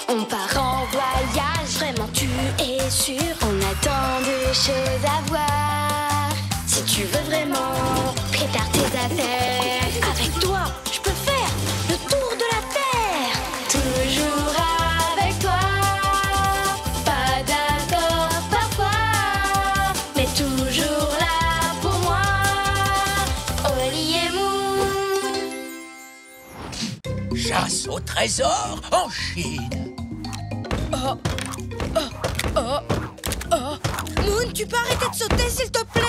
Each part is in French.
On part en voyage, vraiment tu es sûr. On a tant de choses à voir. Si tu veux vraiment, prépare tes affaires. Avec toi, je peux faire le tour de la Terre. Toujours avec toi. Pas d'accord parfois, mais toujours là pour moi. Oli et Moon. Chasse au trésor en Chine. Moon, tu peux arrêter de sauter, s'il te plaît?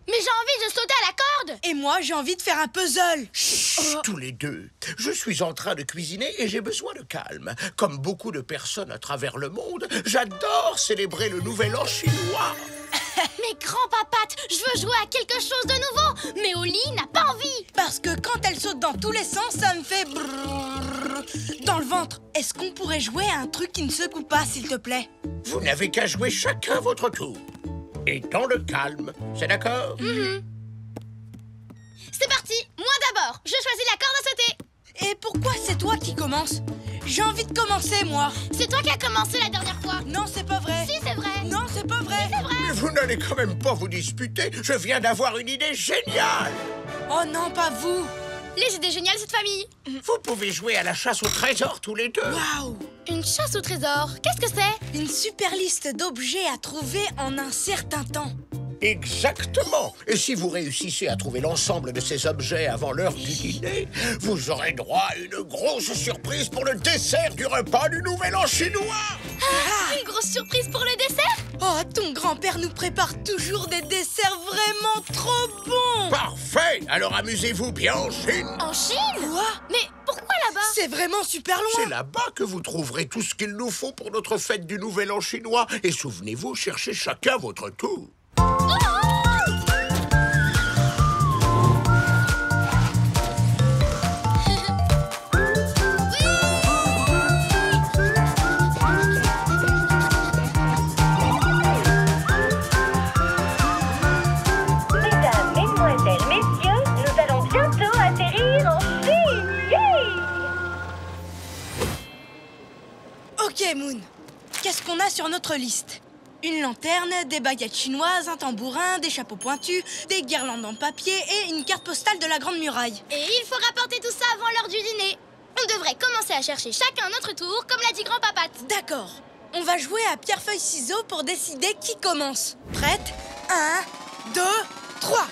Mais j'ai envie de sauter à la corde. Et moi, j'ai envie de faire un puzzle. Chut, tous les deux. Je suis en train de cuisiner et j'ai besoin de calme. Comme beaucoup de personnes à travers le monde, j'adore célébrer le Nouvel An chinois. Mais grand-papate, je veux jouer à quelque chose de nouveau. Mais Oli n'a pas envie. Parce que quand elle saute dans tous les sens, ça me fait brrrr dans le ventre. Est-ce qu'on pourrait jouer à un truc qui ne secoue pas, s'il te plaît? Vous n'avez qu'à jouer chacun votre tour. Et dans le calme, c'est d'accord? C'est parti. Moi d'abord. Je choisis la corde à sauter. Et pourquoi c'est toi qui commences? J'ai envie de commencer, moi. C'est toi qui as commencé la dernière fois. Non, c'est pas vrai. Si, c'est vrai. Non, c'est pas vrai. C'est vrai. Mais vous n'allez quand même pas vous disputer. Je viens d'avoir une idée géniale. Oh non, pas vous. Les idées géniales, cette famille. Vous pouvez jouer à la chasse au trésor tous les deux. Waouh! Une chasse au trésor. Qu'est-ce que c'est? Une super liste d'objets à trouver en un certain temps. Exactement. Et si vous réussissez à trouver l'ensemble de ces objets avant l'heure du dîner, vous aurez droit à une grosse surprise pour le dessert du repas du Nouvel An chinois. Une grosse surprise pour le dessert? Oh, ton grand-père nous prépare toujours des desserts vraiment trop bons. Parfait. Alors amusez-vous bien en Chine. En Chine? Quoi? Mais pourquoi là-bas? C'est vraiment super C'est loin. là-bas que vous trouverez tout ce qu'il nous faut pour notre fête du Nouvel An chinois. Et souvenez-vous, cherchez chacun votre tour. Mesdames, mesdemoiselles, messieurs, nous allons bientôt atterrir en Chine. Ok, Moon. Qu'est-ce qu'on a sur notre liste? Une lanterne, des baguettes chinoises, un tambourin, des chapeaux pointus, des guirlandes en papier et une carte postale de la Grande Muraille. Et il faut rapporter tout ça avant l'heure du dîner. On devrait commencer à chercher chacun notre tour, comme l'a dit grand-papate. D'accord. On va jouer à pierre-feuille-ciseaux pour décider qui commence. Prête? 1, 2, 3.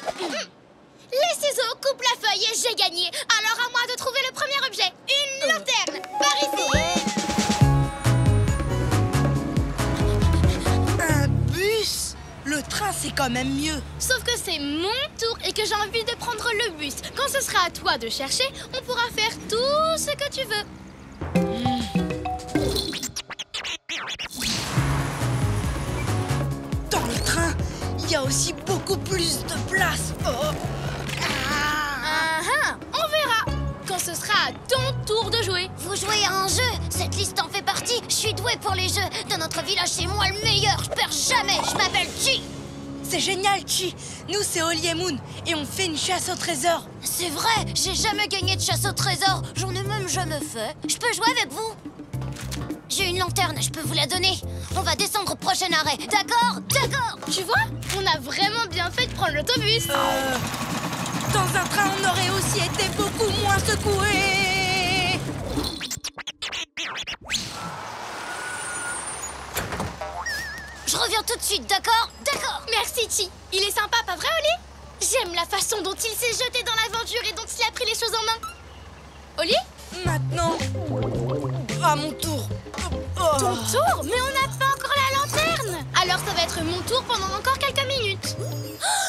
Les ciseaux coupent la feuille et j'ai gagné. Alors à moi de trouver le premier objet. Une lanterne. Par ici. Un bus? Le train, c'est quand même mieux. Sauf que c'est mon tour et que j'ai envie de prendre le bus. Quand ce sera à toi de chercher, on pourra faire tout ce que tu veux. Dans le train, il y a aussi beaucoup plus de place. Oh. On verra. Quand ce sera à ton tour de jouer. Vous jouez à un jeu, cette liste en fait partie. Je suis douée pour les jeux. Dans notre village, c'est moi le meilleur. Je perds jamais. Je m'appelle Chi. C'est génial, Chi. Nous, c'est Oli et Moon et on fait une chasse au trésor. C'est vrai, j'ai jamais gagné de chasse au trésor. J'en ai même jamais fait. Je peux jouer avec vous? J'ai une lanterne, je peux vous la donner. On va descendre au prochain arrêt. D'accord? D'accord. Tu vois, on a vraiment bien fait de prendre l'autobus. Dans un train, on aurait aussi été beaucoup moins secoués. Je reviens tout de suite, d'accord? D'accord. Merci, Chi. Il est sympa, pas vrai, Oli? J'aime la façon dont il s'est jeté dans l'aventure et dont il a pris les choses en main. Oli? Maintenant, à mon tour. Oh. Ton tour? Mais on n'a pas encore la lanterne. Alors ça va être mon tour pendant encore quelques minutes. Oh,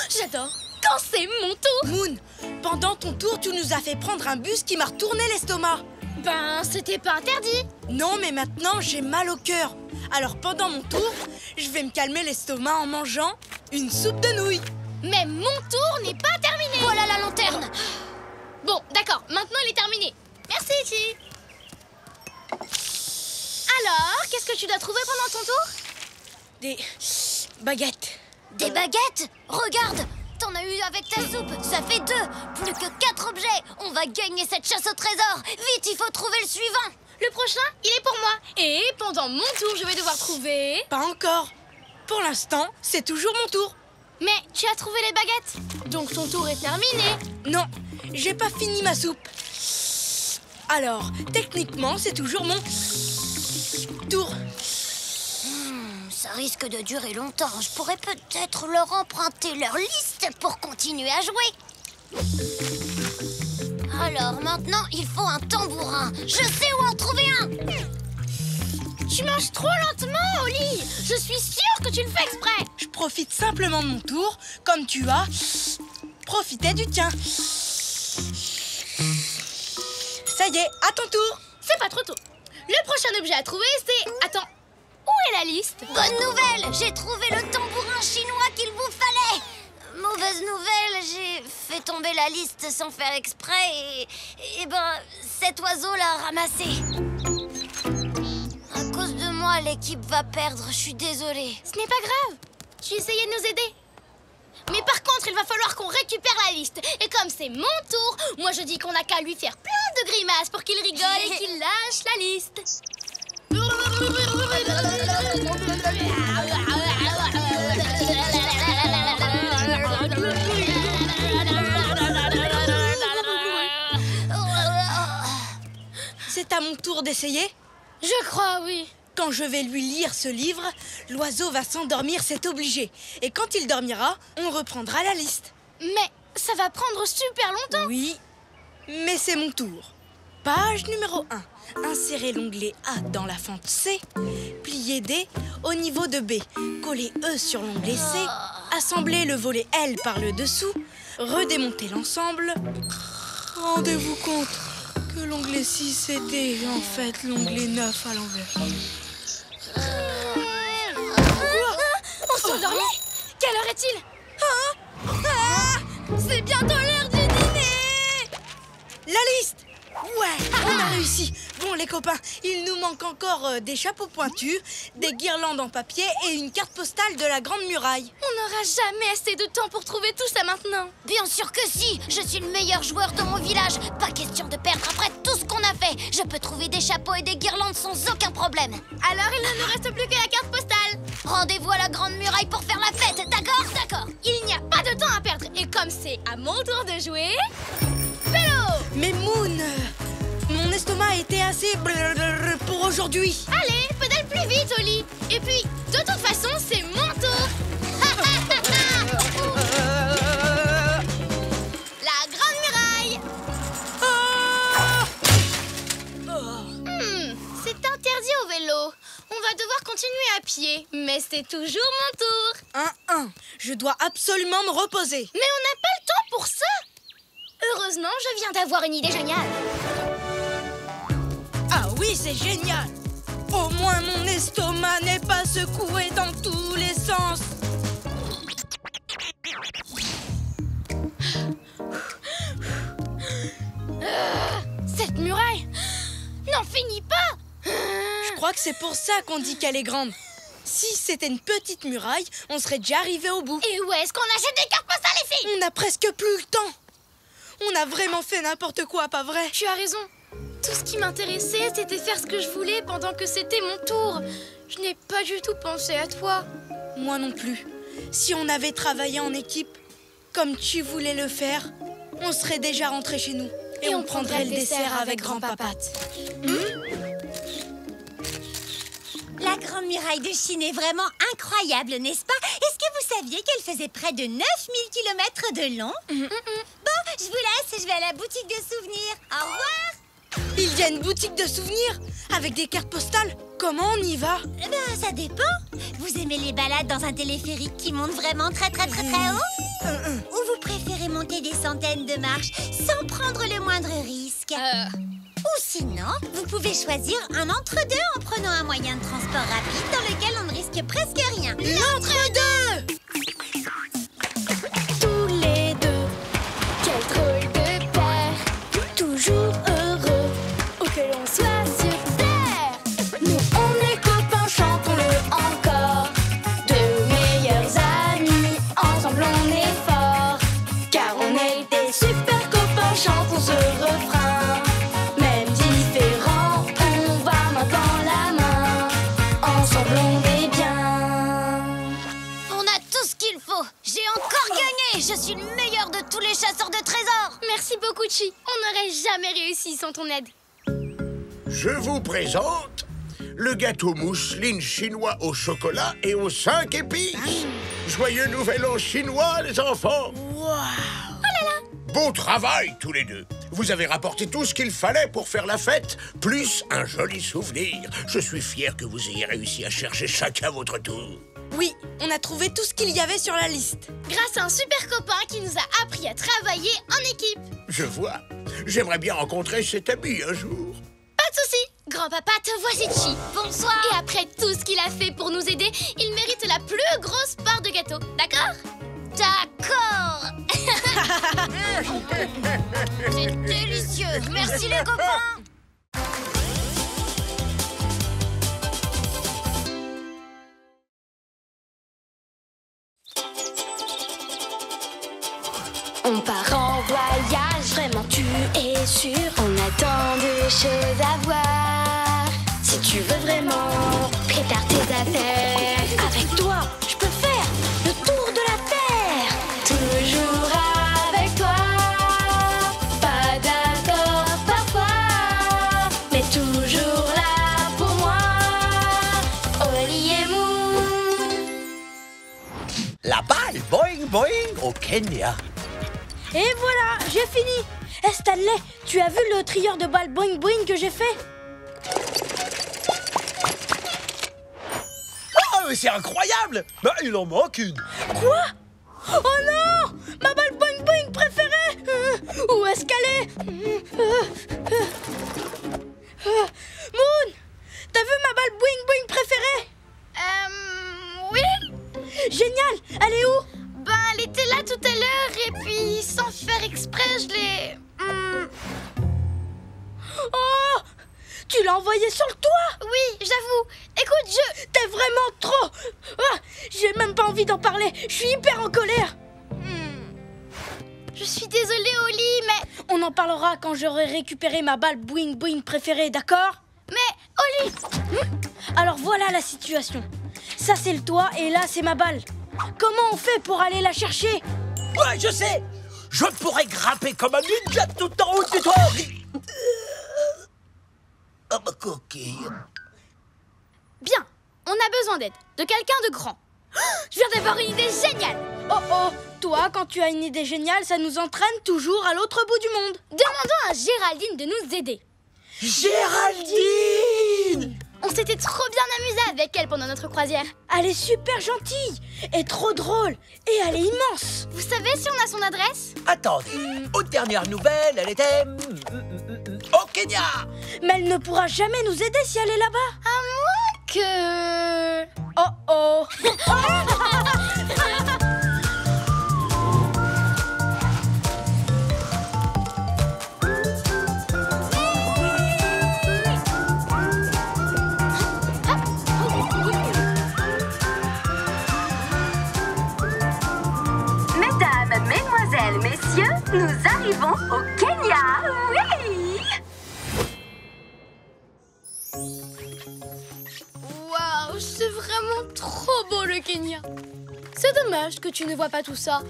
j'adore quand c'est mon tour. Moon, pendant ton tour, tu nous as fait prendre un bus qui m'a retourné l'estomac. Ben, c'était pas interdit. Non, mais maintenant, j'ai mal au cœur. Alors pendant mon tour, je vais me calmer l'estomac en mangeant une soupe de nouilles. Mais mon tour n'est pas terminé. Voilà la lanterne. Bon, d'accord, maintenant il est terminé. Merci, Chi. Alors, qu'est-ce que tu dois trouver pendant ton tour? Des baguettes. Des baguettes? Regarde, t'en as eu avec ta soupe, ça fait 2. Plus que 4 objets. On va gagner cette chasse au trésor. Vite, il faut trouver le suivant. Le prochain, il est pour moi. Et pendant mon tour, je vais devoir trouver... Pas encore. Pour l'instant, c'est toujours mon tour. Mais tu as trouvé les baguettes. Donc ton tour est terminé. Non, j'ai pas fini ma soupe. Alors, techniquement, c'est toujours mon tour. Ça risque de durer longtemps. Je pourrais peut-être leur emprunter leur liste pour continuer à jouer. Alors maintenant, il faut un tambourin. Je sais où en trouver un. Tu manges trop lentement, Oli. Je suis sûre que tu le fais exprès. Je profite simplement de mon tour, comme tu as profité du tien. Ça y est, à ton tour. C'est pas trop tôt. Le prochain objet à trouver, c'est... Attends, où est la liste? Bonne nouvelle, j'ai trouvé le tambourin chinois qu'il vous fallait. Mauvaise nouvelle, j'ai fait tomber la liste sans faire exprès et ben, cet oiseau l'a ramassé. À cause de moi, l'équipe va perdre, je suis désolée. Ce n'est pas grave. Tu essayais de nous aider. Mais par contre, il va falloir qu'on récupère la liste. Et comme c'est mon tour, moi je dis qu'on n'a qu'à lui faire plein de grimaces pour qu'il rigole et qu'il lâche la liste. C'est à mon tour d'essayer. Je crois, oui. Quand je vais lui lire ce livre, l'oiseau va s'endormir, c'est obligé. Et quand il dormira, on reprendra la liste. Mais ça va prendre super longtemps. Oui, mais c'est mon tour. Page numéro 1. Insérez l'onglet A dans la fente C. Pliez D au niveau de B. Collez E sur l'onglet C. Assemblez le volet L par le dessous. Redémontez l'ensemble. Rendez-vous compte que l'onglet 6 était en fait l'onglet 9 à l'envers. On s'endormit. Quelle heure est-il? C'est bientôt l'heure du dîner. La liste! Ouais, on a réussi. Bon, les copains, il nous manque encore des chapeaux pointus, des guirlandes en papier et une carte postale de la Grande Muraille. On n'aura jamais assez de temps pour trouver tout ça maintenant. Bien sûr que si, je suis le meilleur joueur de mon village. Pas question de perdre après tout ce qu'on a fait. Je peux trouver des chapeaux et des guirlandes sans aucun problème. Alors il ne nous reste plus que la carte postale. Rendez-vous à la Grande Muraille pour faire la fête, d'accord? D'accord. Il n'y a pas de temps à perdre. Et comme c'est à mon tour de jouer... Vélo! Mais Moon, mon estomac était assez pour aujourd'hui. Allez, pédale plus vite, Oli. Et puis, de toute façon, c'est mon tour. La Grande Muraille. C'est interdit au vélo. On va devoir continuer à pied. Mais c'est toujours mon tour. 1-1, je dois absolument me reposer. Mais on n'a pas le temps pour ça. Heureusement, je viens d'avoir une idée géniale. Ah oui, c'est génial. Au moins mon estomac n'est pas secoué dans tous les sens. Cette muraille n'en finit pas. Je crois que c'est pour ça qu'on dit qu'elle est grande. Si c'était une petite muraille, on serait déjà arrivé au bout. Et où est-ce qu'on achète des cartes postales, les filles? On n'a presque plus le temps. On a vraiment fait n'importe quoi, pas vrai? Tu as raison. Tout ce qui m'intéressait, c'était faire ce que je voulais pendant que c'était mon tour. Je n'ai pas du tout pensé à toi. Moi non plus. Si on avait travaillé en équipe, comme tu voulais le faire, on serait déjà rentré chez nous. Et on prendrait le dessert avec grand-papa. La Grande Muraille de Chine est vraiment incroyable, n'est-ce pas? Est-ce que vous saviez qu'elle faisait près de 9000 km de long? Bon, je vous laisse, je vais à la boutique de souvenirs. Au revoir. Il y a une boutique de souvenirs avec des cartes postales. Comment on y va? Eh ben, ça dépend. Vous aimez les balades dans un téléphérique qui monte vraiment très haut? Ou vous préférez monter des centaines de marches sans prendre le moindre risque? Ou sinon, vous pouvez choisir un entre-deux en prenant un moyen de transport rapide dans lequel on ne risque presque rien. L'entre-deux! Tous les deux, quel drôle de paire, toujours heureux, où que l'on soit sur terre. Nous on est copains, chantons-le encore, de meilleurs amis, ensemble on est forts, car on est des super copains, chantons ce refrain. Même différents, on jamais réussi sans ton aide. Je vous présente le gâteau mousseline chinois au chocolat et aux 5 épices. Joyeux Nouvel An chinois, les enfants. Bon travail, tous les deux. Vous avez rapporté tout ce qu'il fallait pour faire la fête, plus un joli souvenir. Je suis fier que vous ayez réussi à chercher chacun votre tour. Oui, on a trouvé tout ce qu'il y avait sur la liste. Grâce à un super copain qui nous a appris à travailler en équipe. Je vois. J'aimerais bien rencontrer cet ami un jour. Pas de souci. Grand-papa, te voici Chi. Bonsoir. Et après tout ce qu'il a fait pour nous aider, il mérite la plus grosse part de gâteau. D'accord? D'accord. C'est délicieux. Merci les copains. On part en voyage, vraiment tu es sûr. On a tant de choses à voir. Si tu veux vraiment, prépare tes affaires. Avec toi, je peux faire le tour de la terre. Toujours avec toi. Pas d'accord parfois, mais toujours là pour moi. Oli et Moon. La balle boing boing au Kenya. Et voilà, j'ai fini. Stanley, tu as vu le trieur de balles boing boing que j'ai fait? Oh, c'est incroyable! Bah, il en manque une. Quoi? Oh non! Ma balle boing boing préférée! Où est-ce qu'elle est? Moon! T'as vu ma balle boing boing préférée? Oui. Génial! Elle est où? Ben, elle était là tout à l'heure et puis, sans faire exprès, je l'ai... Oh! Tu l'as envoyé sur le toit? Oui, j'avoue. Écoute, T'es vraiment trop... Ah, j'ai même pas envie d'en parler. Je suis hyper en colère. Je suis désolée, Oli, mais... On en parlera quand j'aurai récupéré ma balle boing boing préférée, d'accord? Mais, Oli... Alors voilà la situation. Ça c'est le toit et là c'est ma balle. Comment on fait pour aller la chercher? Ouais, je sais! Je pourrais grimper comme un ninja tout en haut du toit! Oh, ma coquille! Bien, on a besoin d'aide, de quelqu'un de grand. Je viens d'avoir une idée géniale. Oh, toi quand tu as une idée géniale, ça nous entraîne toujours à l'autre bout du monde. Demandons à Géraldine de nous aider. Géraldine! On s'était trop bien amusé avec elle pendant notre croisière. Elle est super gentille et trop drôle et elle est immense. Vous savez si on a son adresse? Attendez, aux dernières nouvelles, elle était... au Kenya! Mais elle ne pourra jamais nous aider si elle est là-bas. À moins que... Oh. Mesdames, mesdemoiselles, messieurs, nous arrivons au Kenya. Oui! Waouh, c'est vraiment trop beau le Kenya. C'est dommage que tu ne vois pas tout ça.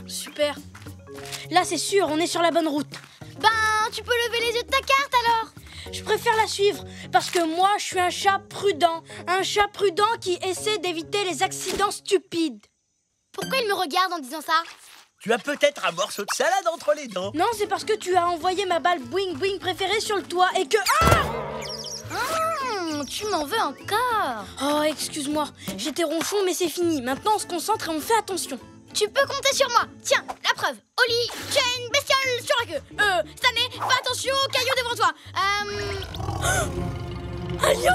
Super. Là c'est sûr, on est sur la bonne route. Ben, tu peux lever les yeux de ta carte alors. Je préfère la suivre parce que moi je suis un chat prudent. Un chat prudent qui essaie d'éviter les accidents stupides. Pourquoi il me regarde en disant ça? Tu as peut-être un morceau de salade entre les dents. Non, c'est parce que tu as envoyé ma balle boing boing préférée sur le toit et que... Tu m'en veux encore? Oh, excuse-moi, j'étais ronchon mais c'est fini. Maintenant on se concentre et on fait attention. Tu peux compter sur moi. Tiens, la preuve. Oli, tu as une bestiole sur la queue. Stanley, fais attention aux cailloux devant toi. Aïe!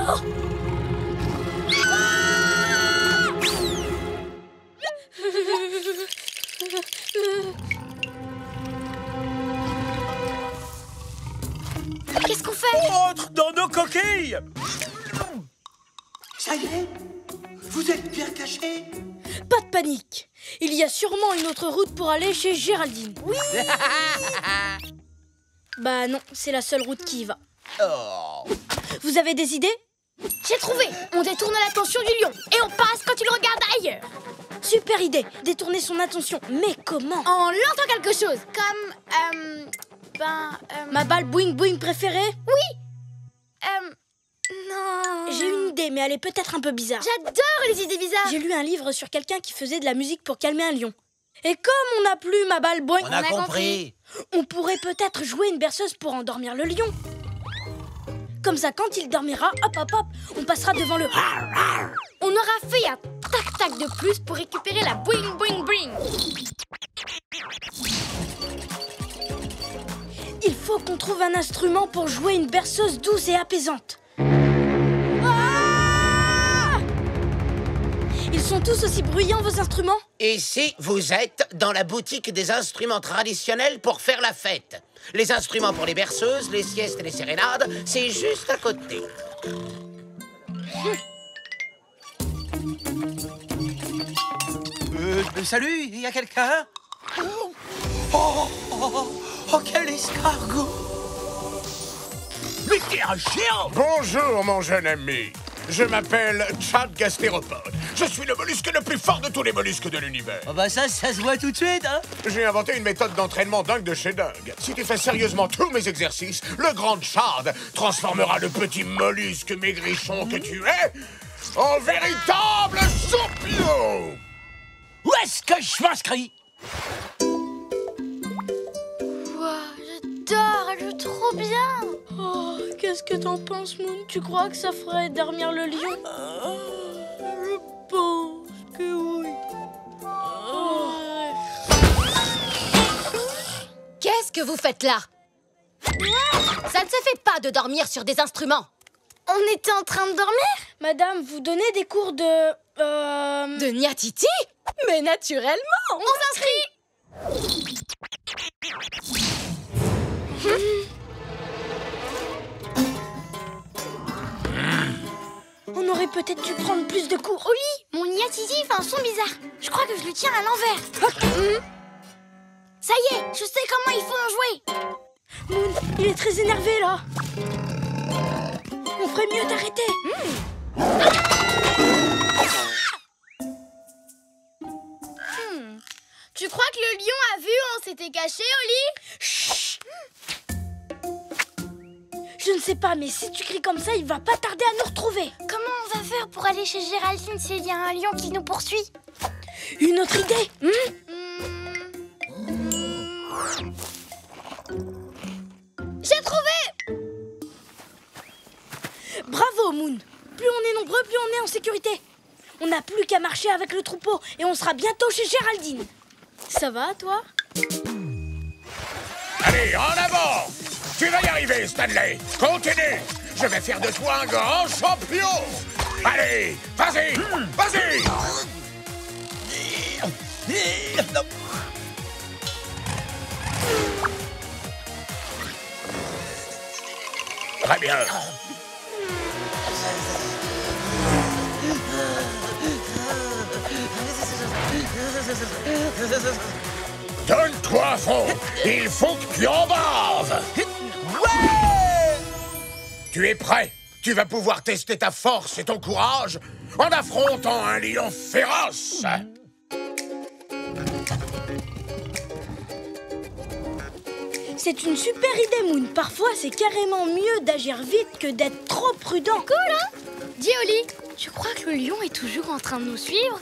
Qu'est-ce qu'on fait? Entre dans nos coquilles! Ça y est? Vous êtes bien cachés? Pas de panique. Il y a sûrement une autre route pour aller chez Géraldine. Oui. Bah non, c'est la seule route qui y va. Oh. Vous avez des idées? J'ai trouvé. On détourne l'attention du lion et on passe quand il regarde ailleurs. Super idée, détourner son attention. Mais comment? En lançant quelque chose, comme Ma balle boing boing préférée? Non. J'ai une idée, mais elle est peut-être un peu bizarre. J'adore les idées bizarres. J'ai lu un livre sur quelqu'un qui faisait de la musique pour calmer un lion. Et comme on n'a plus ma balle boing... On a compris. On pourrait peut-être jouer une berceuse pour endormir le lion. Comme ça, quand il dormira, hop, hop, hop, on passera devant le... On aura fait un tac-tac de plus pour récupérer la boing boing boing. Il faut qu'on trouve un instrument pour jouer une berceuse douce et apaisante. Ils sont tous aussi bruyants, vos instruments? Ici, vous êtes dans la boutique des instruments traditionnels pour faire la fête. Les instruments pour les berceuses, les siestes et les sérénades, c'est juste à côté. Salut, il y a quelqu'un? Oh, quel escargot! Mais t'es un géant! Bonjour, mon jeune ami. Je m'appelle Chad Gastéropode. Je suis le mollusque le plus fort de tous les mollusques de l'univers. Oh bah ça se voit tout de suite, hein? J'ai inventé une méthode d'entraînement dingue de chez dingue. Si tu fais sérieusement tous mes exercices, le grand Chad transformera le petit mollusque maigrichon que tu es en véritable champion! Où est-ce que je m'inscris? J'adore, elle joue trop bien. Oh, qu'est-ce que t'en penses, Moon? Tu crois que ça ferait dormir le lion? Je pense que oui. Qu'est-ce que vous faites là? Ça ne se fait pas de dormir sur des instruments. On était en train de dormir? Madame, vous donnez des cours de... De Niatiti? Mais naturellement! On s'inscrit! On aurait peut-être dû prendre plus de cours. Oli, mon Niatiti fait un son bizarre. Je crois que je le tiens à l'envers. Ça y est, je sais comment il faut en jouer. Moon, il est très énervé là. On ferait mieux d'arrêter. Tu crois que le lion a vu où on s'était caché, Oli? Chut. Je ne sais pas, mais si tu cries comme ça, il va pas tarder à nous retrouver. Comment on va faire pour aller chez Géraldine s'il y a un lion qui nous poursuit? Une autre idée? J'ai trouvé! Bravo, Moon. Plus on est nombreux, plus on est en sécurité. On n'a plus qu'à marcher avec le troupeau et on sera bientôt chez Géraldine. Ça va, toi? Allez, en avant! Tu vas y arriver, Stanley! Continue! Je vais faire de toi un grand champion! Allez, vas-y! Vas-y! Très bien. Donne-toi à fond! Il faut que tu en baves! Ouais! Tu es prêt? Tu vas pouvoir tester ta force et ton courage en affrontant un lion féroce! C'est une super idée, Moon. Parfois, c'est carrément mieux d'agir vite que d'être trop prudent. Cool, hein? Dis, Oli, tu crois que le lion est toujours en train de nous suivre?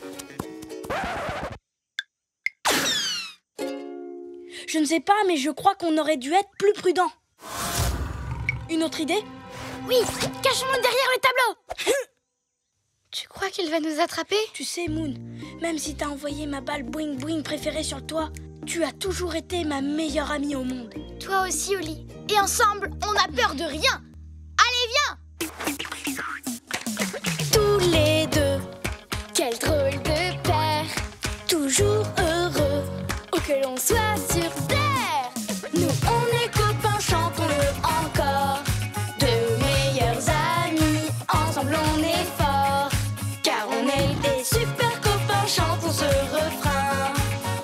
Je ne sais pas, mais je crois qu'on aurait dû être plus prudent. Une autre idée? Oui, cachons-nous derrière le tableau. Tu crois qu'il va nous attraper? Tu sais, Moon, même si t'as envoyé ma balle boing boing préférée sur le toit, tu as toujours été ma meilleure amie au monde. Toi aussi, Oli. Et ensemble, on n'a peur de rien. Allez, viens! Tous les deux, quel drôle de paire. Toujours heureux, où que l'on soit sur terre. Nous, on est copains, chantons-le encore. De meilleurs amis, ensemble on est forts. Car on est des super copains, chantons ce refrain.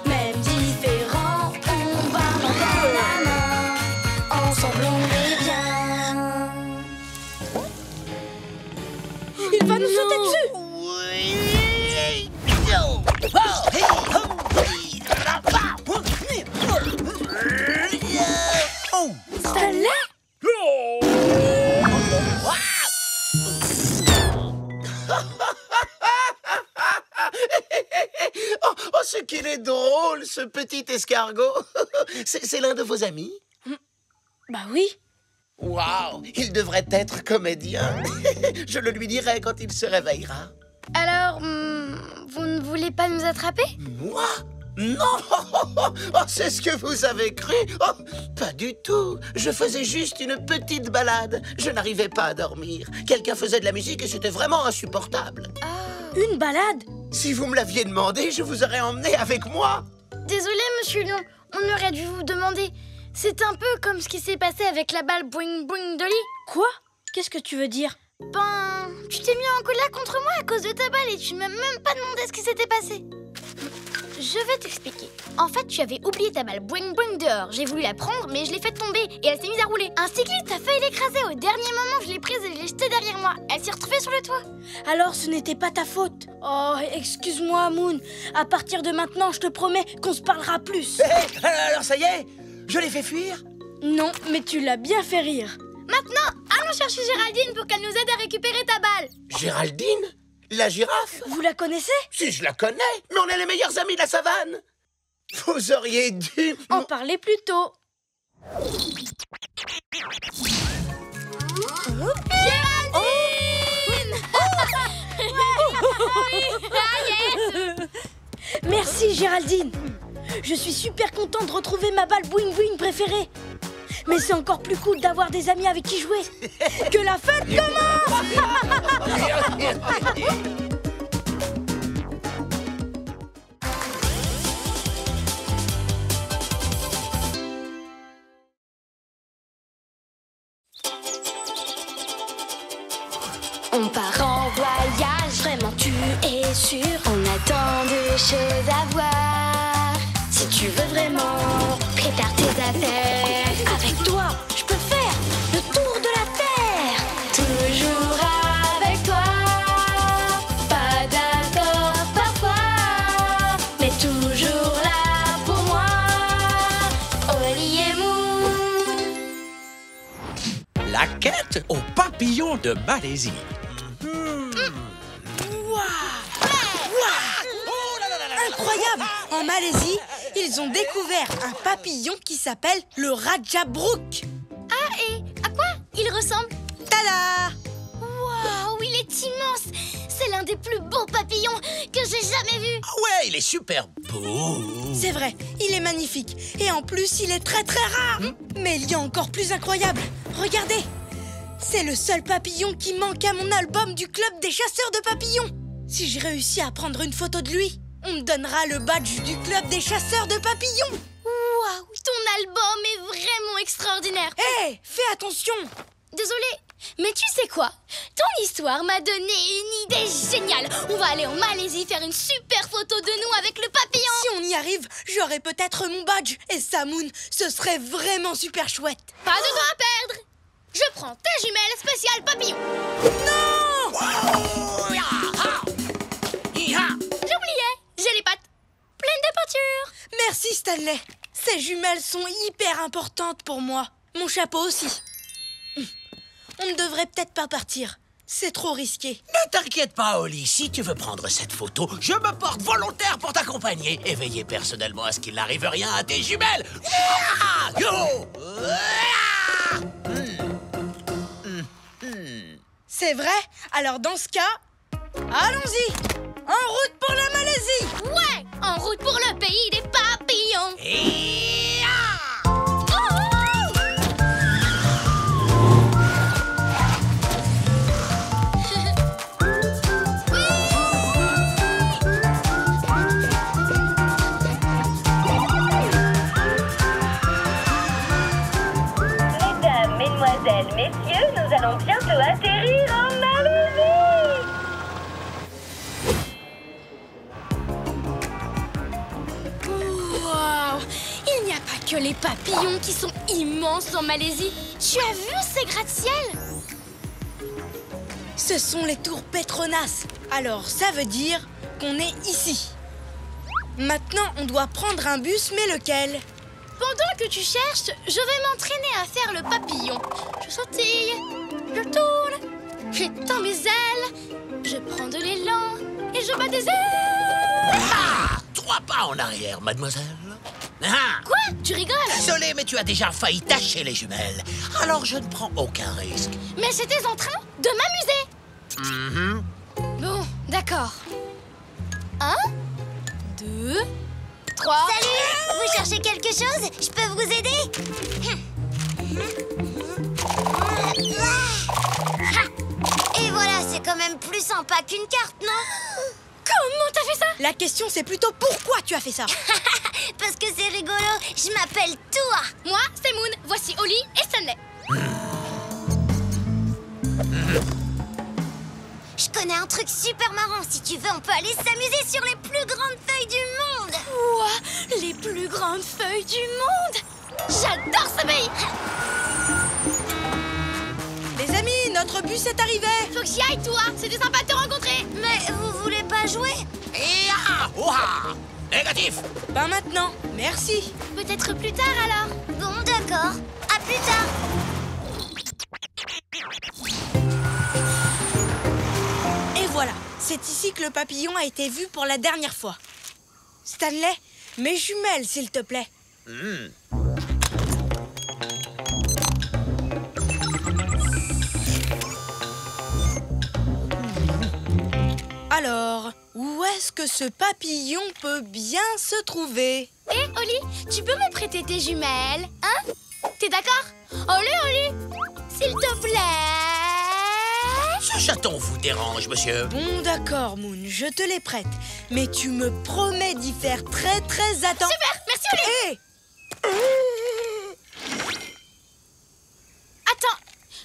Même différents, on va main dans la main. Ensemble on est bien. Il va nous sauter dessus! Stanley? Oh. Oh, ce qu'il est drôle, ce petit escargot. C'est l'un de vos amis? Bah oui. Waouh, il devrait être comédien. Je le lui dirai quand il se réveillera. Alors, vous ne voulez pas nous attraper? Moi? Non! Oh, c'est ce que vous avez cru? Oh, pas du tout. Je faisais juste une petite balade. Je n'arrivais pas à dormir. Quelqu'un faisait de la musique et c'était vraiment insupportable. Une balade? Si vous me l'aviez demandé, je vous aurais emmené avec moi. Désolé, monsieur Lion, on aurait dû vous demander. C'est un peu comme ce qui s'est passé avec la balle Boing Boing Dolly. Quoi? Qu'est-ce que tu veux dire? Ben, tu t'es mis en colère contre moi à cause de ta balle et tu ne m'as même pas demandé ce qui s'était passé. Je vais t'expliquer. En fait, tu avais oublié ta balle Boing Boing dehors. J'ai voulu la prendre, mais je l'ai faite tomber et elle s'est mise à rouler. Un cycliste a failli l'écraser. Au dernier moment, je l'ai prise et je l'ai jetée derrière moi. Elle s'est retrouvée sur le toit. Alors ce n'était pas ta faute. Oh, excuse-moi, Moon. À partir de maintenant, je te promets qu'on se parlera plus. Hé, alors ça y est, je l'ai fait fuir? Non, mais tu l'as bien fait rire. Maintenant, allons chercher Géraldine pour qu'elle nous aide à récupérer ta balle. Géraldine? La girafe? Vous la connaissez? Si, je la connais, mais on est les meilleurs amis de la savane. Vous auriez dû... En parler plus tôt. Merci, Géraldine. Je suis super contente de retrouver ma balle Boing Boing préférée. Mais c'est encore plus cool d'avoir des amis avec qui jouer. Que la fête commence! On part en voyage, vraiment tu es sûr. On a tant de choses à voir. Si tu veux vraiment prépare tes affaires. Avec toi, je peux faire le tour de la terre. Toujours avec toi. Pas d'accord parfois, mais toujours là pour moi. Oli et Moon. La quête au papillon de Malaisie. Incroyable! En Malaisie, ils ont découvert un papillon qui s'appelle le Raja Brook. Ah, et à quoi il ressemble? Tada! Waouh, il est immense! C'est l'un des plus beaux papillons que j'ai jamais vus. Ah ouais, il est super beau. C'est vrai, il est magnifique. Et en plus, il est très très rare. Mais il y a encore plus incroyable. Regardez! C'est le seul papillon qui manque à mon album du club des chasseurs de papillons. Si j'ai réussi à prendre une photo de lui, on me donnera le badge du club des chasseurs de papillons. Waouh, ton album est vraiment extraordinaire. Hé, fais attention. Désolée, mais tu sais quoi? Ton histoire m'a donné une idée géniale. On va aller en Malaisie faire une super photo de nous avec le papillon. Si on y arrive, j'aurai peut-être mon badge. Et ça, Moon, ce serait vraiment super chouette. Pas de temps à perdre. Je prends ta jumelle spéciale papillon. Non! J'oubliais, j'ai les pattes pleines de peinture. Merci, Stanley. Ces jumelles sont hyper importantes pour moi. Mon chapeau aussi. On ne devrait peut-être pas partir. C'est trop risqué. Ne t'inquiète pas, Oli. Si tu veux prendre cette photo, je me porte volontaire pour t'accompagner et veiller personnellement à ce qu'il n'arrive rien à tes jumelles. C'est vrai? Alors dans ce cas, allons-y! En route pour la Malaisie! Ouais, en route pour le pays des papillons. Mesdames, mesdemoiselles, messieurs, nous allons bientôt atterrir en Malaisie. Waouh! Il n'y a pas que les papillons qui sont immenses en Malaisie. Tu as vu ces gratte-ciel? Ce sont les tours Petronas. Alors ça veut dire qu'on est ici. Maintenant, on doit prendre un bus, mais lequel? pendant que tu cherches, je vais m'entraîner à faire le papillon. Je sautille, je tourne, j'étends mes ailes, je prends de l'élan et je bats des ailes. Ah, 3 pas en arrière, mademoiselle. Ah. Quoi? Tu rigoles? Désolé, mais tu as déjà failli tâcher les jumelles. Alors je ne prends aucun risque. Mais j'étais en train de m'amuser. Bon, d'accord. 1, 2, 3... Salut! Vous cherchez quelque chose? Je peux vous aider? Et voilà, c'est quand même plus sympa qu'une carte, non? Comment t'as fait ça? La question, c'est plutôt pourquoi tu as fait ça? Parce que c'est rigolo, je m'appelle Toa. Moi, c'est Moon. Voici Oli et Stanley. Je connais un truc super marrant. Si tu veux, on peut aller s'amuser sur les plus grandes feuilles du monde. Ouah, les plus grandes feuilles du monde. J'adore ce pays. Les amis, notre bus est arrivé. Faut que j'y aille, toi. C'était sympa de te rencontrer. Mais vous voulez pas jouer? Négatif. Pas maintenant, merci. Peut-être plus tard, alors. Bon, d'accord. À plus tard. Et voilà, c'est ici que le papillon a été vu pour la dernière fois. Stanley, mes jumelles, s'il te plaît. Alors, où est-ce que ce papillon peut bien se trouver? Hé, Oli, tu peux me prêter tes jumelles, hein? T'es d'accord? Allez, Oli, s'il te plaît. Ce chaton vous dérange, monsieur? Bon, d'accord, Moon, je te les prête. Mais tu me promets d'y faire très attention. Super, merci, Oli. Hé! Attends,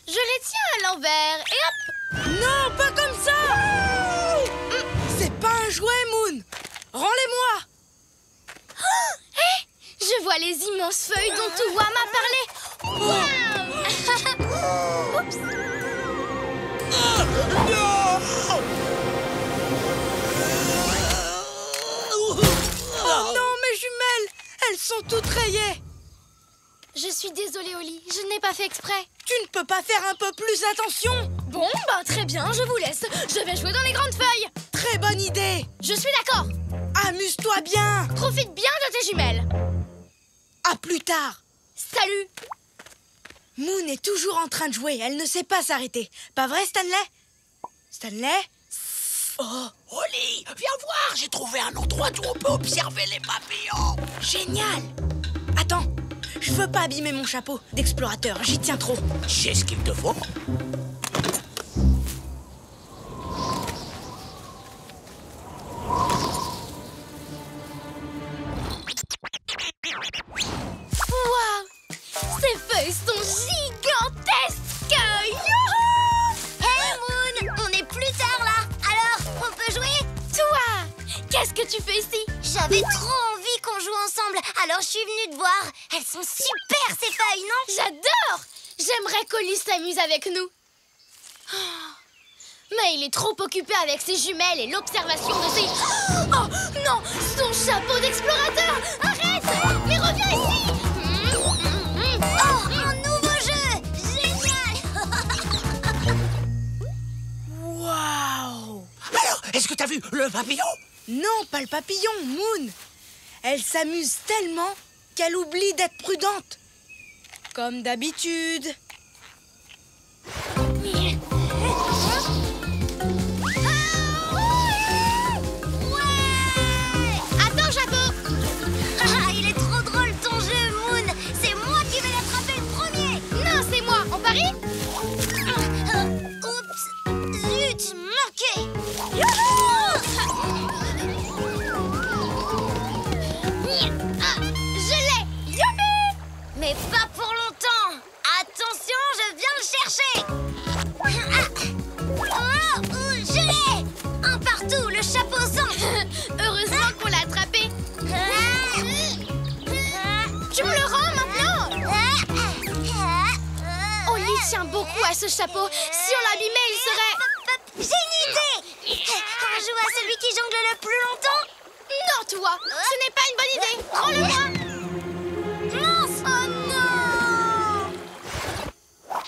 je les tiens à l'envers et hop. Non, pas comme ça! C'est pas un jouet, Moon! Rends-les-moi! Hé, je vois les immenses feuilles dont Toa m'a parlé. Waouh! Oups. Oh non, mes jumelles! Elles sont toutes rayées! Je suis désolée, Oli, je n'ai pas fait exprès. Tu ne peux pas faire un peu plus attention? Bon, bah très bien, je vous laisse. Je vais jouer dans les grandes feuilles. Très bonne idée! Je suis d'accord. Amuse-toi bien! Profite bien de tes jumelles. À plus tard! Salut. Moon est toujours en train de jouer, elle ne sait pas s'arrêter. Pas vrai, Stanley? Stanley? Oh! Oli, viens voir, j'ai trouvé un endroit où on peut observer les papillons. Génial! Attends, je veux pas abîmer mon chapeau d'explorateur, j'y tiens trop. J'ai ce qu'il te faut. Waouh! Ces feuilles sont gigantesques. Youhou! Hey Moon, on est plus tard là. Alors, on peut jouer? Toi, qu'est-ce que tu fais ici? J'avais trop envie qu'on joue ensemble, alors je suis venue te voir. Elles sont super ces feuilles, non? J'adore! J'aimerais qu'Oli s'amuse avec nous. Oh, mais il est trop occupé avec ses jumelles et l'observation de ses... Oh non! Son chapeau d'explorateur! Arrête! Mais reviens ici! Oh, un nouveau jeu! Génial! Waouh! Alors, est-ce que t'as vu le papillon? Non, pas le papillon, Moon! Elle s'amuse tellement qu'elle oublie d'être prudente. Comme d'habitude. Attends, chapeau! Ah, il est trop drôle ton jeu, Moon! C'est moi qui vais l'attraper le premier! Non, c'est moi! On parie? Oups! Zut, manqué! Je l'ai! Youpi! Mais pas pour longtemps! Attention, je viens le chercher! Je l'ai! Un partout, le chapeau sans! Heureusement qu'on l'a attrapé! Tu me le rends maintenant? Oli tient beaucoup à ce chapeau. Si on l'abîmait, il serait... J'ai une idée! On joue à celui qui jongle le plus longtemps? Non, toi! Ce n'est pas une bonne idée! Rends-le-moi! Non!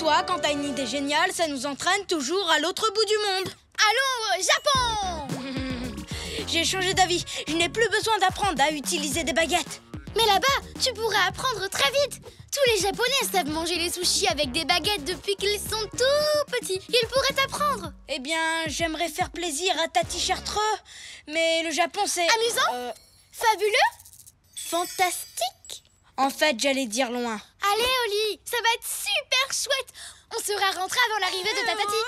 Toi, quand t'as une idée géniale, ça nous entraîne toujours à l'autre bout du monde. Allons au Japon! J'ai changé d'avis. Je n'ai plus besoin d'apprendre à utiliser des baguettes. Mais là-bas, tu pourrais apprendre très vite. Tous les Japonais savent manger les sushis avec des baguettes depuis qu'ils sont tout petits. Ils pourraient t'apprendre. Eh bien, j'aimerais faire plaisir à Tati Chartreux, mais le Japon, c'est... Amusant? Fabuleux? Fantastique? En fait, j'allais dire loin. Allez, Oli, ça va être super chouette. On sera rentré avant l'arrivée de ta Tati.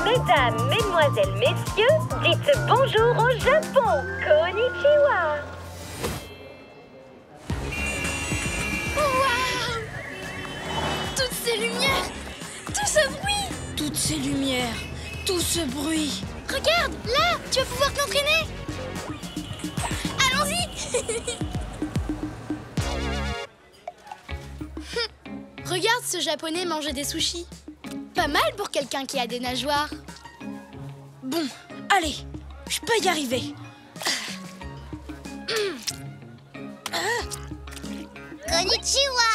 Mesdames, mesdemoiselles, messieurs, dites bonjour au Japon. Konnichiwa. Waouh! Toutes ces lumières, tout ce bruit. Toutes ces lumières, tout ce bruit. Regarde, là, tu vas pouvoir t'entraîner. Allons-y. Regarde ce Japonais manger des sushis. Pas mal pour quelqu'un qui a des nageoires. Bon, allez, je peux y arriver. Konnichiwa.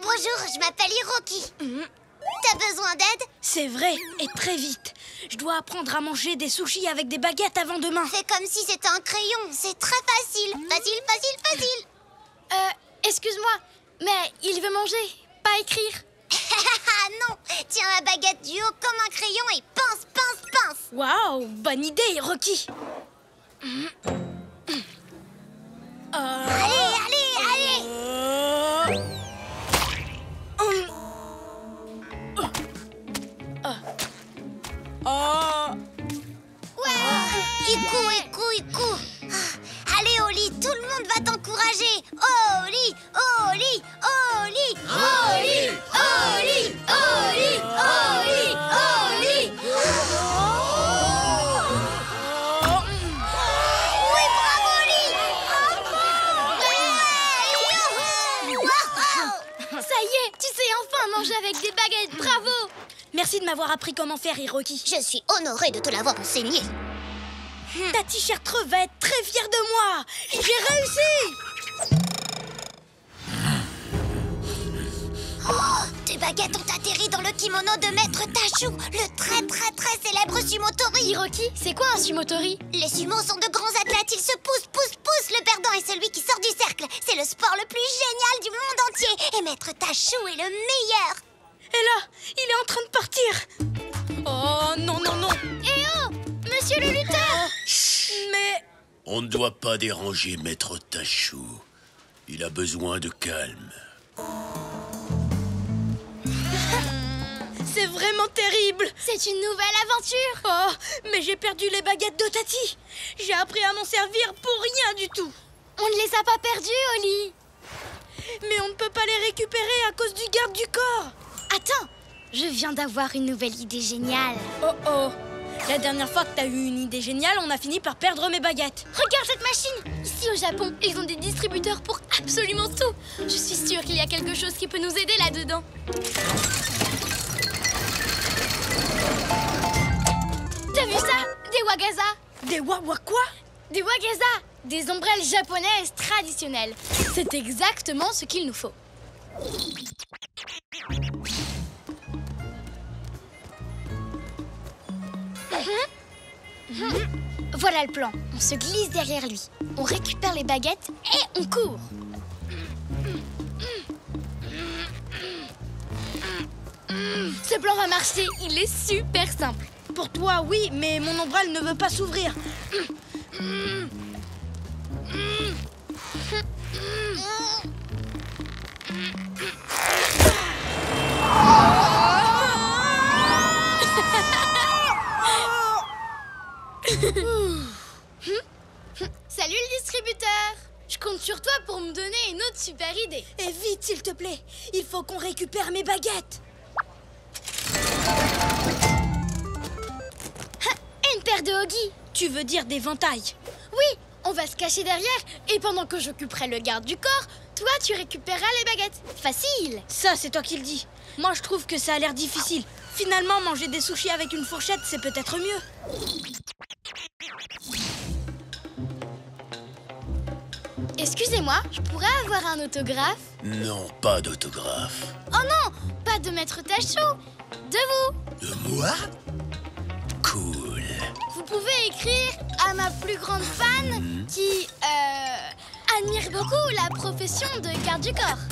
Bonjour, je m'appelle Hiroki. T'as besoin d'aide? C'est vrai, et très vite. Je dois apprendre à manger des sushis avec des baguettes avant demain. Fais comme si c'était un crayon, c'est très facile. Facile, facile, facile. Excuse-moi, mais il veut manger, pas écrire. Non, tiens la baguette du haut comme un crayon et pince, pince, pince. Waouh, bonne idée, Hiroki. Allez, allez, allez. Ouais. Iku. Allez, Oli, tout le monde va t'encourager. Oli, Oli, Oli, Oli, Oli, Oli, Oli, Oli. Oui, bravo, Oli. Ça y est, tu sais enfin manger avec des baguettes, bravo. Merci de m'avoir appris comment faire, Hiroki. Je suis honorée de te l'avoir enseigné. Tati Chartreux va être très fière de moi. J'ai réussi. Tes baguettes ont atterri dans le kimono de Maître Tachou, le très célèbre sumotori. Hiroki, c'est quoi un sumotori? Les sumos sont de grands athlètes, ils se poussent. Le perdant est celui qui sort du cercle. C'est le sport le plus génial du monde entier. Et Maître Tachou est le meilleur. Et là, il est en train de partir. Oh, non. Eh oh, monsieur le lutteur. Mais... On ne doit pas déranger Maître Tachou. Il a besoin de calme. C'est vraiment terrible. C'est une nouvelle aventure. Oh, mais j'ai perdu les baguettes de Tati. J'ai appris à m'en servir pour rien du tout. On ne les a pas perdues, Oli. Mais on ne peut pas les récupérer à cause du garde du corps. Attends, je viens d'avoir une nouvelle idée géniale. Oh. La dernière fois que t'as eu une idée géniale, on a fini par perdre mes baguettes. Regarde cette machine. Ici au Japon, ils ont des distributeurs pour absolument tout. Je suis sûre qu'il y a quelque chose qui peut nous aider là-dedans. T'as vu ça? Des wagaza. Des quoi? Des wagaza, des ombrelles japonaises traditionnelles. C'est exactement ce qu'il nous faut. Voilà le plan. On se glisse derrière lui. On récupère les baguettes et on court. Ce plan va marcher. Il est super simple. Pour toi, oui, mais mon ombrelle ne veut pas s'ouvrir. Salut le distributeur. Je compte sur toi pour me donner une autre super idée. Et vite, s'il te plaît. Il faut qu'on récupère mes baguettes. Une paire de hoggies. Tu veux dire des ventailles? Oui, on va se cacher derrière et pendant que j'occuperai le garde du corps, toi, tu récupéreras les baguettes. Facile. Ça, c'est toi qui le dis. Moi, je trouve que ça a l'air difficile. Finalement, manger des sushis avec une fourchette, c'est peut-être mieux. Excusez-moi, je pourrais avoir un autographe? Non, pas d'autographe. Oh non, pas de Maître Tachou. De vous. De moi? Cool. Vous pouvez écrire à ma plus grande fan qui admire beaucoup la profession de garde du corps.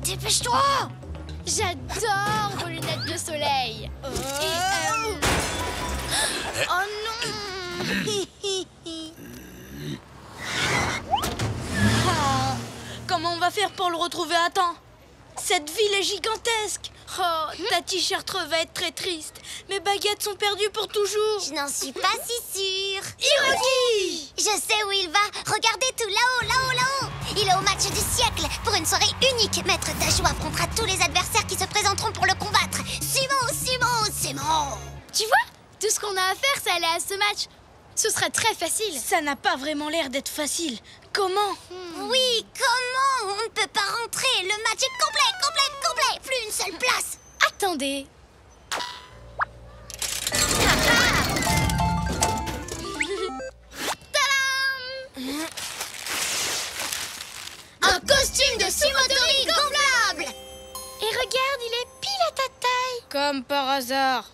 Dépêche-toi! J'adore vos lunettes de soleil. Oh non! Ah, comment on va faire pour le retrouver à temps? Cette ville est gigantesque. Oh, ta t-shirt va être très triste. Mes baguettes sont perdues pour toujours. Je n'en suis pas si sûre. Hiroki! Je sais où il va. Regardez tout là-haut, là-haut, là-haut. Il est au match du siècle. Pour une soirée unique, Maître Tachou affrontera tous les adversaires qui se présenteront pour le combattre. Simon. Tu vois, tout ce qu'on a à faire, c'est aller à ce match. Ce sera très facile. Ça n'a pas vraiment l'air d'être facile. Comment? Oui, comment? On ne peut pas rentrer. Le match est complet. Plus une seule place. Attendez. Tadam! Un costume de sumotori gonflable. Et regarde, il est pile à ta taille. Comme par hasard.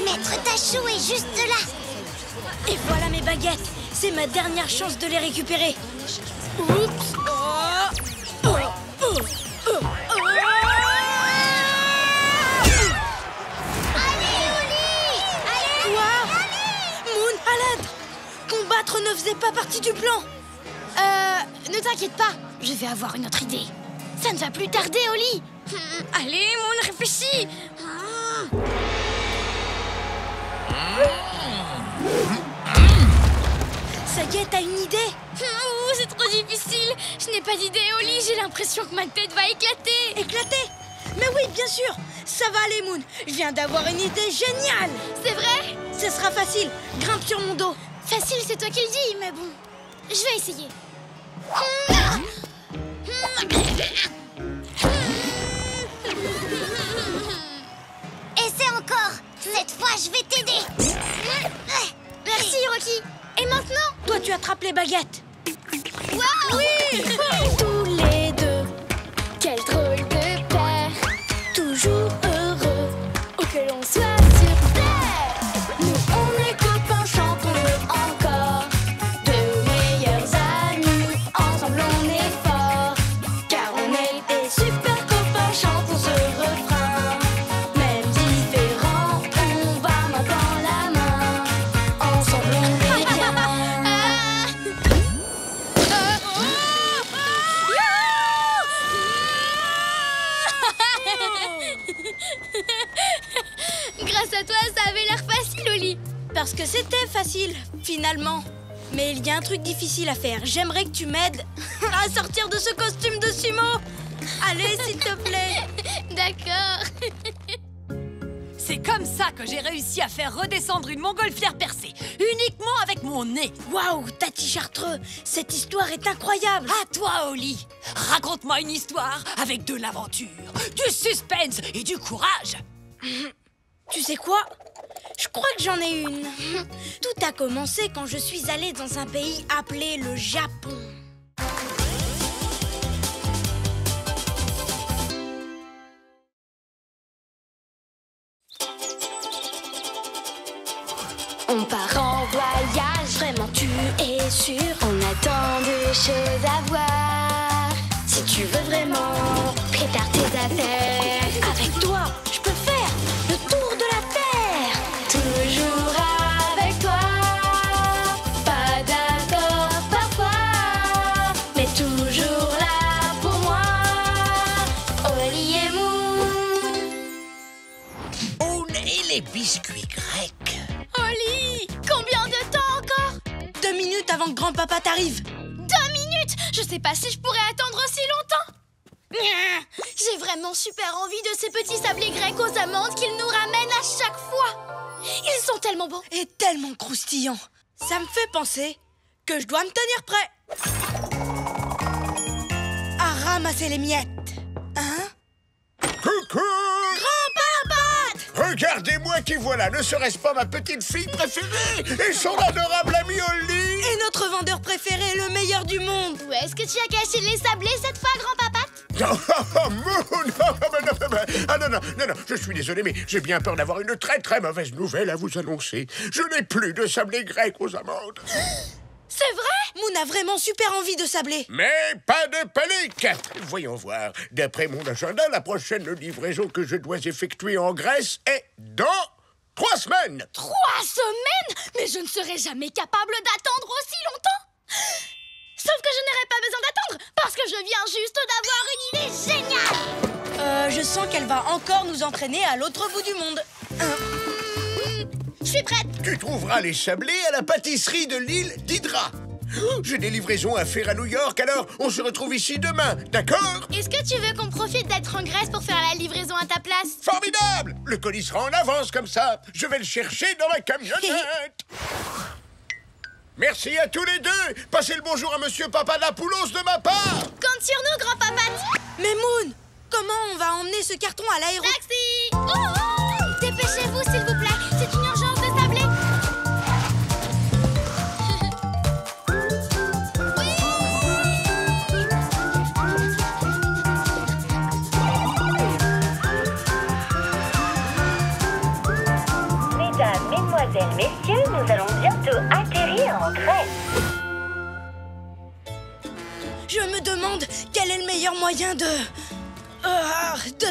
Maître Tachou est juste là. Et voilà mes baguettes. C'est ma dernière chance de les récupérer. Oups. Allez, Oli! Moon, à l'aide! Combattre ne faisait pas partie du plan. Ne t'inquiète pas, je vais avoir une autre idée. Ça ne va plus tarder, Oli. Allez, Moon, réfléchis. Ça y est, t'as une idée? C'est trop difficile. Je n'ai pas d'idée, Oli. J'ai l'impression que ma tête va éclater. Éclater? Mais oui, bien sûr. Ça va aller, Moon. Je viens d'avoir une idée géniale. C'est vrai? Ce sera facile. Grimpe sur mon dos. Facile, c'est toi qui le dis, mais bon. Je vais essayer. Essaie encore. Cette fois, je vais t'aider. Merci, Hiroki. Et maintenant? Toi, tu attrapes les baguettes. Waouh! Oui. Tous les deux, quel drôle de paire. Toujours heureux, où que l'on soit sur terre. Nous, on est copains, chantons-le encore. Deux meilleurs amis, ensemble on est forts. Car on est des super copains, chantons ce refrain. Même différents, on va main dans la main. Ensemble on est bien. Grâce à toi, ça avait l'air facile, Oli. Parce que c'était facile, finalement. Mais il y a un truc difficile à faire. J'aimerais que tu m'aides à sortir de ce costume de sumo. Allez, s'il te plaît. D'accord. C'est comme ça que j'ai réussi à faire redescendre une montgolfière percée, uniquement avec mon nez. Waouh, Tati Chartreux, cette histoire est incroyable. À toi, Oli. Raconte-moi une histoire avec de l'aventure, du suspense et du courage. Tu sais quoi? Je crois que j'en ai une. Tout a commencé quand je suis allée dans un pays appelé le Japon. On part en voyage, vraiment tu es sûr. On a tant de choses à voir. Si tu veux vraiment, prépare tes affaires. Avec toi, je peux faire le tour de la terre. Toujours avec toi. Pas d'accord parfois, mais toujours là pour moi. Oli et Moon. On est les biscuits grecs. Oli, combien de temps encore? 2 minutes avant que grand-papa t'arrive. 2 minutes? Je sais pas si je pourrais attendre aussi longtemps. J'ai vraiment super envie de ces petits sablés grecs aux amandes qu'ils nous ramènent à chaque fois. Ils sont tellement bons. Et tellement croustillants. Ça me fait penser que je dois me tenir prêt à ramasser les miettes. Hein? Coucou! Grand-papa! Regardez-moi qui voilà, ne serait-ce pas ma petite fille préférée et son adorable ami Oli? Et notre vendeur préféré, le meilleur du monde. Où est-ce que tu as caché les sablés cette fois, grand-papa? Non, je suis désolé, mais j'ai bien peur d'avoir une très mauvaise nouvelle à vous annoncer. Je n'ai plus de sablés grecs aux amandes. C'est vrai? Moon a vraiment super envie de sabler. Mais pas de panique! Voyons voir. D'après mon agenda, la prochaine livraison que je dois effectuer en Grèce est dans 3 semaines. 3 semaines? Mais je ne serai jamais capable d'attendre aussi longtemps. Sauf que je n'aurai pas besoin d'attendre, parce que je viens juste d'avoir une idée géniale. Je sens qu'elle va encore nous entraîner à l'autre bout du monde. Je suis prête. Tu trouveras les sablés à la pâtisserie de l'île d'Hydra. J'ai des livraisons à faire à New York, alors on se retrouve ici demain, d'accord? Est-ce que tu veux qu'on profite d'être en Grèce pour faire la livraison à ta place? Formidable! Le colis sera en avance comme ça. Je vais le chercher dans ma camionnette. Merci à tous les deux. Passez le bonjour à Monsieur Papadapoulos de ma part. Compte sur nous, grand-papa. Mais Moon, comment on va emmener ce carton à l'aéroport? Taxi! Dépêchez-vous, s'il vous plaît. C'est une urgence de sablé. Mesdames, mesdemoiselles, messieurs, nous allons bientôt atterrir en Grèce. Je me demande quel est le meilleur moyen de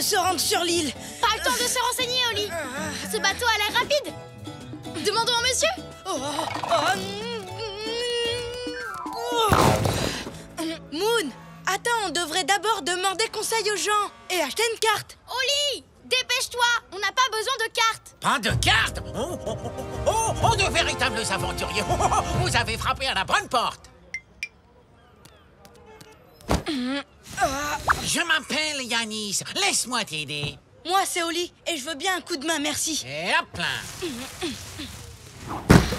se rendre sur l'île. Pas le temps de se renseigner, Oli. Ce bateau a l'air rapide. Demandons au monsieur. Moon, attends, on devrait d'abord demander conseil aux gens et acheter une carte. Oli, dépêche-toi. On n'a pas besoin de carte. Pas de carte? Oh, de véritables aventuriers. Vous avez frappé à la bonne porte. Je m'appelle Yanis. Laisse-moi t'aider. Moi, c'est Oli et je veux bien un coup de main, merci. Et hop là.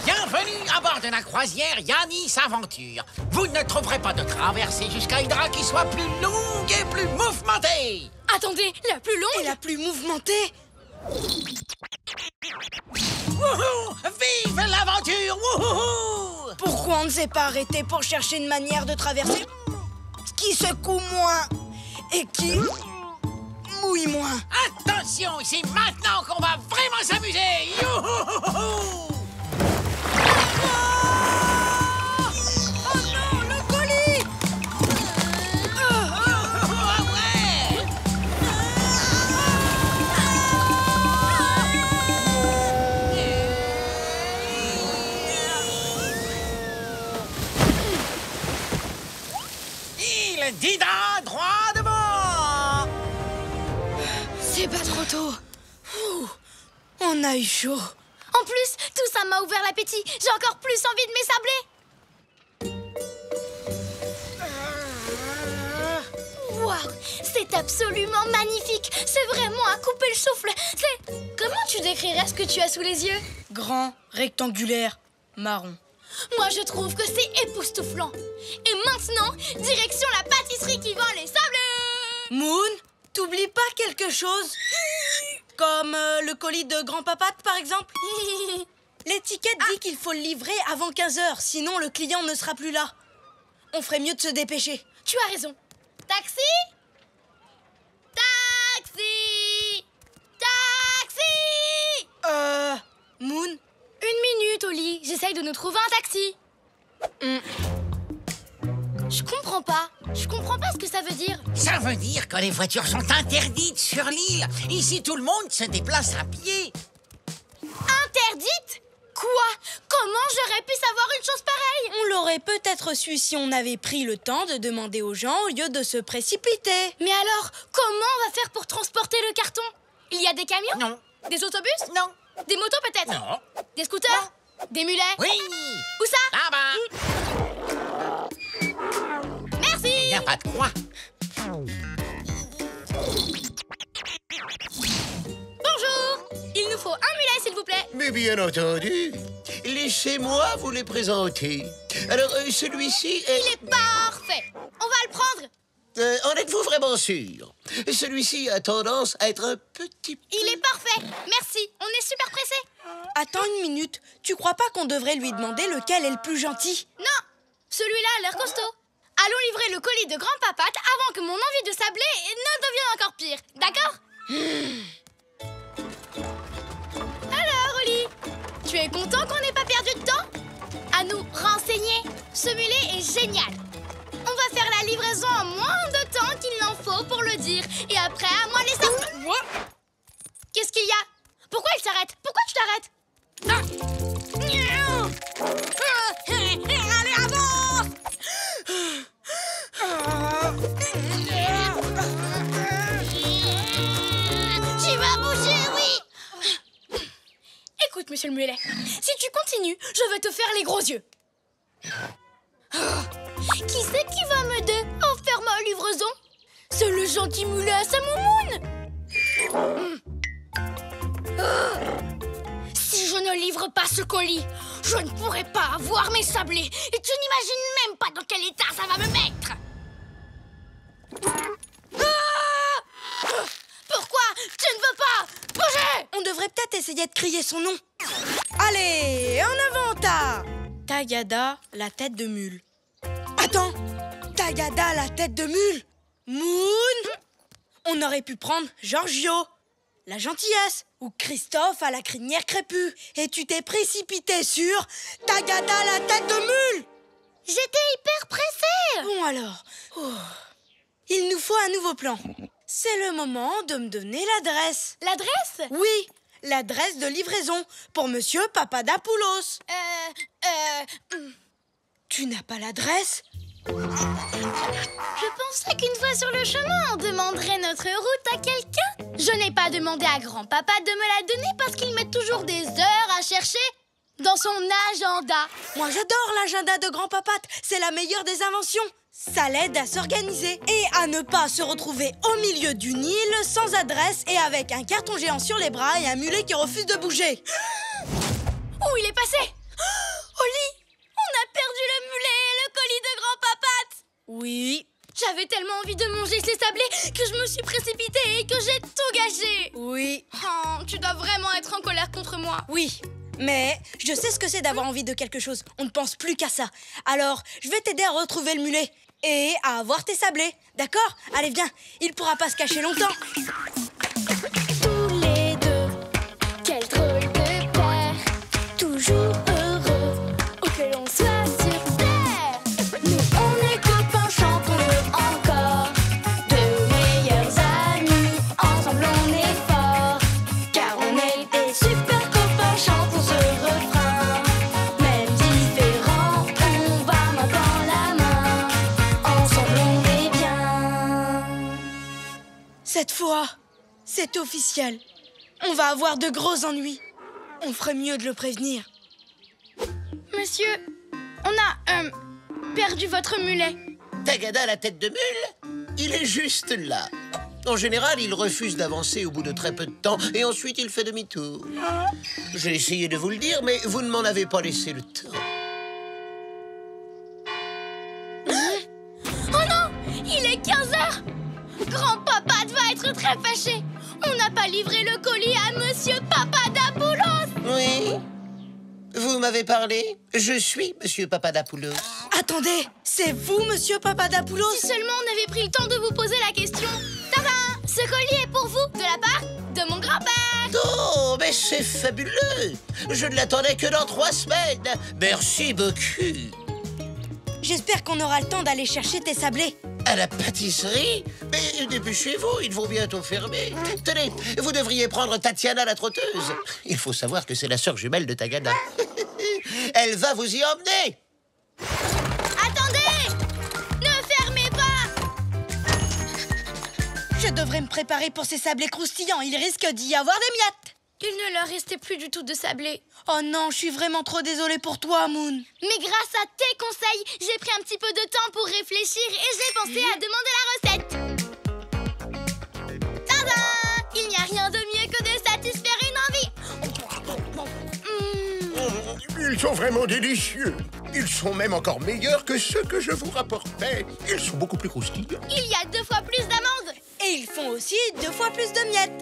Bienvenue à bord de la croisière Yanis Aventure. Vous ne trouverez pas de traversée jusqu'à Hydra qui soit plus longue et plus mouvementée. Attendez, la plus longue et la plus mouvementée? Wouhou! Vive l'aventure! Wouhou! Pourquoi on ne s'est pas arrêté pour chercher une manière de traverser qui secoue moins et qui mouille moins? Attention, c'est maintenant qu'on va vraiment s'amuser! Youhouhouhou! Oh non, le colis! Il dit droit devant! C'est pas trop tôt. Ouh, on a eu chaud. En plus, tout ça m'a ouvert l'appétit. J'ai encore plus envie de mes sablés. Waouh, c'est absolument magnifique. C'est vraiment à couper le souffle. Comment tu décrirais ce que tu as sous les yeux? Grand, rectangulaire, marron. Moi, je trouve que c'est époustouflant. Et maintenant, direction la pâtisserie qui vend les sablés. Moon, t'oublies pas quelque chose? Comme le colis de grand-papa, par exemple? L'étiquette dit qu'il faut le livrer avant 15 h, sinon le client ne sera plus là. On ferait mieux de se dépêcher. Tu as raison. Taxi? Taxi! Taxi! Moon? Une minute, Oli. J'essaye de nous trouver un taxi. Je comprends pas. Je comprends pas ce que ça veut dire. Ça veut dire que les voitures sont interdites sur l'île. Ici, tout le monde se déplace à pied. Interdite? Quoi? Comment j'aurais pu savoir une chose pareille? On l'aurait peut-être su si on avait pris le temps de demander aux gens au lieu de se précipiter. Mais alors, comment on va faire pour transporter le carton? Il y a des camions? Non. Des autobus? Non. Des motos peut-être? Non. Des scooters? Non. Des mulets? Oui. Où ça? Là-bas. Merci. Il n'y a pas de quoi. Bonjour! Il nous faut un mulet, s'il vous plaît. Mais bien entendu. Laissez-moi vous les présenter. Alors, celui-ci est... Il est parfait. On va le prendre. En êtes-vous vraiment sûr? Celui-ci a tendance à être un petit peu... Il est parfait. Merci. On est super pressés. Attends une minute. Tu crois pas qu'on devrait lui demander lequel est le plus gentil? Non. Celui-là a l'air costaud. Allons livrer le colis de Grand Papate avant que mon envie de sabler ne devienne encore pire. D'accord? Alors, Oli, tu es content qu'on n'ait pas perdu de temps? À nous renseigner. Ce mulet est génial. On va faire la livraison en moins de temps qu'il n'en faut pour le dire. Et après, à moi les sables. Qu'est-ce qu'il y a? Pourquoi il s'arrête? Pourquoi tu t'arrêtes? Allez, avance! Tu vas bouger, oui! Écoute, monsieur le mulet, si tu continues, je vais te faire les gros yeux. Qui c'est qui va m'aider à faire ma livraison? C'est le gentil mulet à sa moumoune. Si je ne livre pas ce colis, je ne pourrai pas avoir mes sablés. Et tu n'imagines même pas dans quel état ça va me mettre. Pourquoi tu ne veux pas bouger? On devrait peut-être essayer de crier son nom. Allez, en avant, Tagada, la tête de mule. Attends, Tagada, la tête de mule. Moon. On aurait pu prendre Giorgio, la gentillesse, ou Christophe à la crinière crépue. Et tu t'es précipité sur Tagada, la tête de mule. J'étais hyper pressée. Bon alors, il nous faut un nouveau plan. C'est le moment de me donner l'adresse. L'adresse? Oui, l'adresse de livraison pour Monsieur Papadapoulos. Tu n'as pas l'adresse? Je pensais qu'une fois sur le chemin, on demanderait notre route à quelqu'un. Je n'ai pas demandé à grand-papa de me la donner parce qu'il met toujours des heures à chercher dans son agenda. Moi, j'adore l'agenda de grand-papate. C'est la meilleure des inventions. Ça l'aide à s'organiser et à ne pas se retrouver au milieu d'une île sans adresse et avec un carton géant sur les bras et un mulet qui refuse de bouger. Où il est passé? Oli, on a perdu le mulet et le colis de grand-papate. Oui. J'avais tellement envie de manger ces sablés que je me suis précipitée et que j'ai tout gâché. Oui. Oh, tu dois vraiment être en colère contre moi. Oui. Mais je sais ce que c'est d'avoir envie de quelque chose. On ne pense plus qu'à ça. Alors, je vais t'aider à retrouver le mulet et à avoir tes sablés. D'accord? Allez, viens. Il pourra pas se cacher longtemps. Tous les deux, quel drôle de père. Toujours heureux, où que l'on soit sur terre. Nous, on est copains, chantons-le encore. Deux meilleurs amis, ensemble on est forts. Car on est des super copains, chantons ce refrain. Même différents, on va main dans la main. Ensemble on est bien. Cette fois, c'est officiel. On va avoir de gros ennuis. On ferait mieux de le prévenir. Monsieur, on a perdu votre mulet. Tagada, la tête de mule? Il est juste là. En général, il refuse d'avancer au bout de très peu de temps et ensuite il fait demi-tour. J'ai essayé de vous le dire, mais vous ne m'en avez pas laissé le temps. Oh non, il est 15h. Grand-papa va être très fâché. On n'a pas livré le colis à Monsieur Papadapoulos. Oui? Vous m'avez parlé? Je suis Monsieur Papadapoulos. Attendez, c'est vous, Monsieur Papadapoulos? Si seulement on avait pris le temps de vous poser la question. Tadam! Ce colis est pour vous, de la part de mon grand-père. Oh, mais c'est fabuleux! Je ne l'attendais que dans 3 semaines. Merci beaucoup. J'espère qu'on aura le temps d'aller chercher tes sablés. À la pâtisserie? Mais dépêchez-vous, ils vont bientôt fermer. Tenez, vous devriez prendre Tatiana la trotteuse. Il faut savoir que c'est la sœur jumelle de Tagada. Elle va vous y emmener. Attendez! Ne fermez pas! Je devrais me préparer pour ces sablés croustillants. Il risque d'y avoir des miettes. Il ne leur restait plus du tout de sablés. Oh non, je suis vraiment trop désolée pour toi, Moon. Mais grâce à tes conseils, j'ai pris un petit peu de temps pour réfléchir et j'ai pensé à demander la recette. Tada! Il n'y a Ils sont vraiment délicieux. Ils sont même encore meilleurs que ceux que je vous rapportais. Ils sont beaucoup plus croustillants. Il y a 2 fois plus d'amandes. Et ils font aussi 2 fois plus de miettes.